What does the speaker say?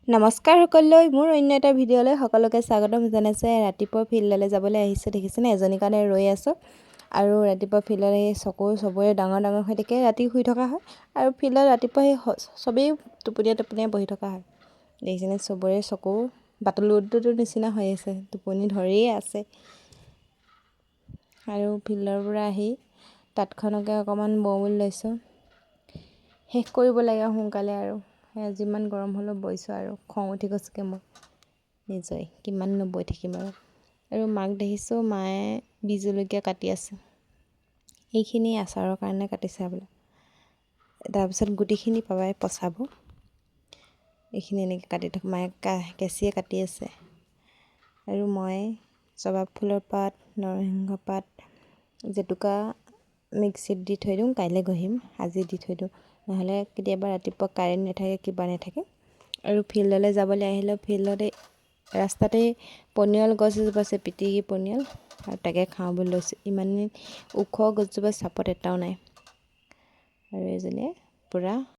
নমস্কাৰ সকলোলৈ মোৰ অন্য এটা ভিডিঅ'লৈ সকলোকে স্বাগতম জনাইছোঁ। ৰাতিপুৱা ফিল্ডলৈ যাবলৈ আহিছোঁ, দেখিছেনে এজনী কাৰণে ৰৈ আছোঁ। আৰু ৰাতিপুৱা ফিল্ডত সেই চকু চবৰে ডাঙৰ ডাঙৰ হৈ থাকে, ৰাতি শুই থকা হয়। আৰু ফিল্ডত ৰাতিপুৱা সেই চবেই টোপনিয়াই টোপনিয়াই বহি থকা হয়। দেখিছেনে চবৰে চকু বাটলুডৰ নিচিনা হৈ আছে, টোপনি ধৰিয়ে আছে। আৰু ফিল্ডৰ পৰা আহি তাঁতখনকে অকণমান বওঁ বুলি লৈছোঁ, শেষ কৰিব লাগে সোনকালে। আৰু যিমান গৰম হ'লেও বৈছোঁ আৰু খং উঠি গৈছেগৈ মোৰ নিজৰে, কিমাননো বৈ থাকিম আৰু মাক দেখিছোঁ মায়ে বি জলকীয়া কাটি আছে। এইখিনি আচাৰৰ কাৰণে কাটিছে বোলে, তাৰপিছত গুটিখিনি পাবাই পচাব। এইখিনি এনেকৈ কাটি থাক, মায়ে কেঁচিয়ে কাটি আছে। আৰু মই জবা ফুলৰ পাত, নৰসিংহ পাত, জেতুকা মিক্সিত দি থৈ দিওঁ, কাইলৈ ঘঁহিম, আজি দি থৈ দিওঁ, নহ'লে কেতিয়াবা ৰাতিপুৱা কাৰেণ্ট নাথাকে, কিবা নাথাকে। আৰু ফিল্ডলৈ যাবলৈ আহিলেও ফিল্ডতে ৰাস্তাতেই পনিয়ল গছ এজোপা আছে, পিটিকি পনিয়ল, আৰু তাকে খাওঁ বুলি লৈছোঁ। ইমানেই ওখ গছজোপা, চাপত এটাও নাই। আৰু এজনীয়ে পূৰা